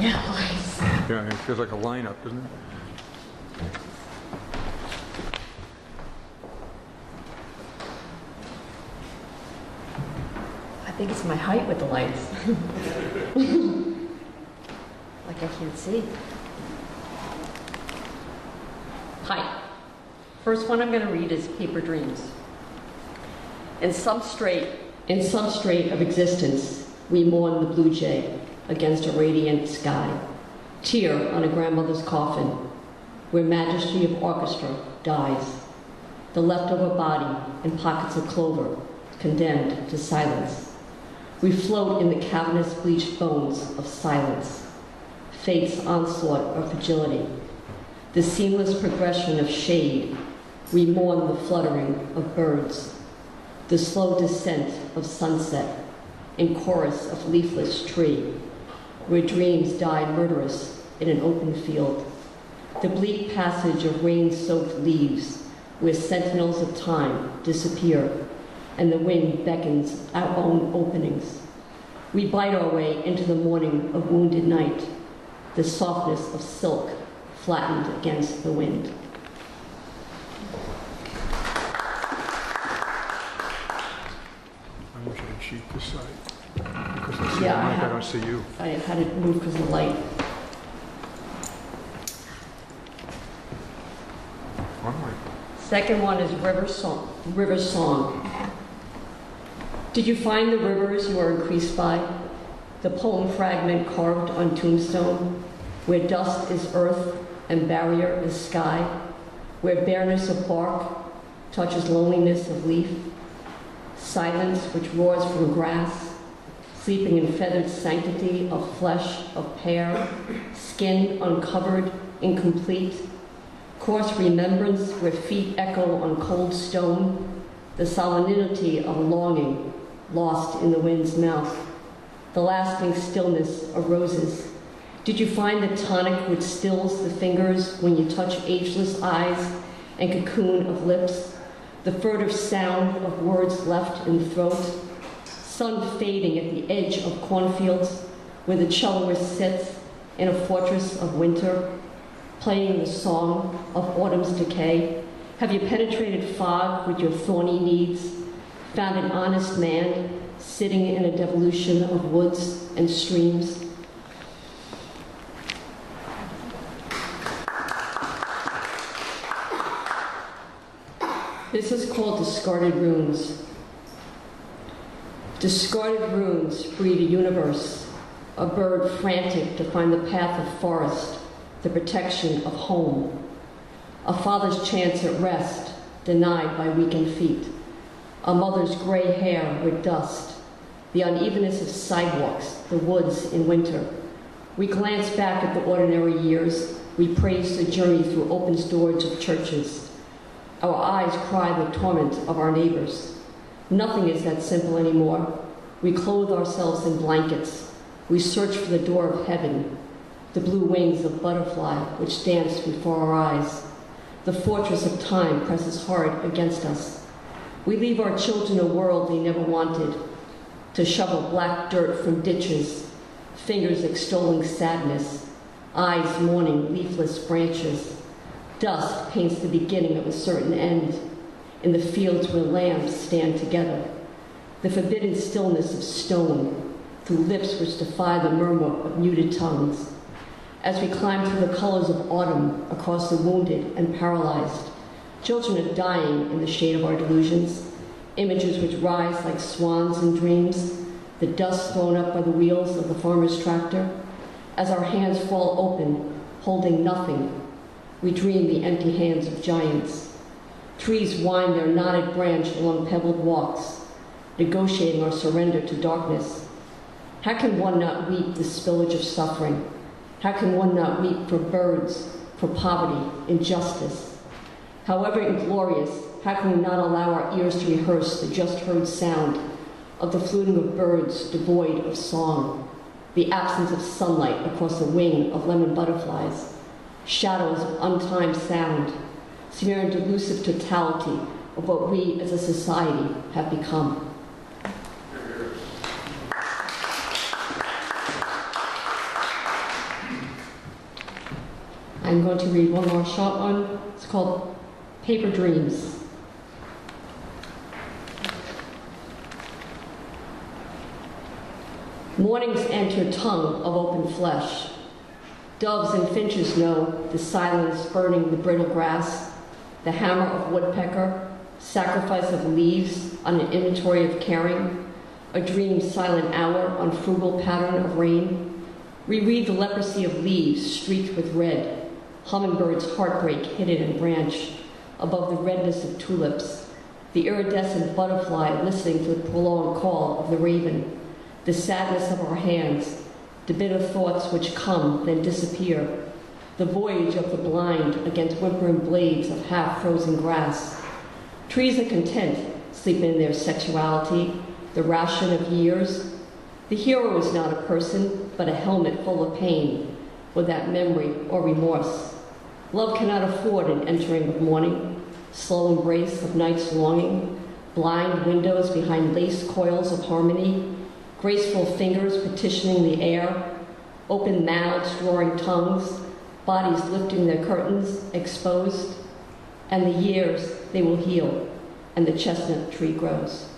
Yeah, lights. Yeah, it feels like a lineup, doesn't it? I think it's my height with the lights. Like I can't see. Hi. First one I'm going to read is Paper Dreams. In some strait of existence, we mourn the blue jay against a radiant sky. Tear on a grandmother's coffin, where majesty of orchestra dies. The leftover body in pockets of clover, condemned to silence. We float in the cavernous bleached bones of silence. Fate's onslaught of fragility. The seamless progression of shade. We mourn the fluttering of birds. The slow descent of sunset in chorus of leafless tree, where dreams die murderous in an open field. The bleak passage of rain-soaked leaves, where sentinels of time disappear, and the wind beckons our own openings. We bite our way into the morning of wounded night, the softness of silk flattened against the wind. I wish I could cheat this side. Because I see Yeah, the mic, I don't see you. I had it move because of the light. One way. Second one is River Song. Did you find the rivers you are increased by? The poem fragment carved on tombstone, where dust is earth and barrier is sky, where bareness of bark touches loneliness of leaf, silence which roars from grass, sleeping in feathered sanctity of flesh of pear, skin uncovered, incomplete, coarse remembrance where feet echo on cold stone, the solemnity of longing lost in the wind's mouth, the lasting stillness of roses. Did you find the tonic which stills the fingers when you touch ageless eyes and cocoon of lips, the furtive sound of words left in throat, sun fading at the edge of cornfields where the celloist sits in a fortress of winter, playing the song of autumn's decay? Have you penetrated fog with your thorny needs, found an honest man sitting in a devolution of woods and streams? This is called Discarded Runes. Discarded runes breed a universe, a bird frantic to find the path of forest, the protection of home. A father's chance at rest, denied by weakened feet. A mother's gray hair with dust, the unevenness of sidewalks, the woods in winter. We glance back at the ordinary years. We praise the journey through open doors of churches. Our eyes cry the torment of our neighbors. Nothing is that simple anymore. We clothe ourselves in blankets. We search for the door of heaven, the blue wings of butterfly which dance before our eyes. The fortress of time presses hard against us. We leave our children a world they never wanted, to shovel black dirt from ditches, fingers extolling sadness, eyes mourning leafless branches. Dust paints the beginning of a certain end, in the fields where lambs stand together. The forbidden stillness of stone, through lips which defy the murmur of muted tongues. As we climb through the colors of autumn across the wounded and paralyzed, children are dying in the shade of our delusions, images which rise like swans in dreams, the dust thrown up by the wheels of the farmer's tractor. As our hands fall open, holding nothing, we dream the empty hands of giants. Trees wind their knotted branch along pebbled walks, negotiating our surrender to darkness. How can one not weep the spillage of suffering? How can one not weep for birds, for poverty, injustice? However inglorious, how can we not allow our ears to rehearse the just heard sound of the fluting of birds devoid of song, the absence of sunlight across the wing of lemon butterflies, shadows of untimed sound, smearing delusive totality of what we as a society have become. I'm going to read one more short one. It's called Paper Dreams. Mornings enter tongue of open flesh. Doves and finches know the silence burning the brittle grass, the hammer of woodpecker, sacrifice of leaves on an inventory of caring, a dream's silent hour on frugal pattern of rain. Reread the leprosy of leaves streaked with red, hummingbird's heartbreak hidden in branch, above the redness of tulips, the iridescent butterfly listening to the prolonged call of the raven, the sadness of our hands, the bitter thoughts which come then disappear, the voyage of the blind against whimpering blades of half-frozen grass. Trees are content, sleep in their sexuality, the ration of years. The hero is not a person, but a helmet full of pain, without memory or remorse. Love cannot afford an entering of morning, slow embrace of night's longing, blind windows behind lace coils of harmony, graceful fingers petitioning the air, open mouths drawing tongues, bodies lifting their curtains, exposed, and the years they will heal, and the chestnut tree grows.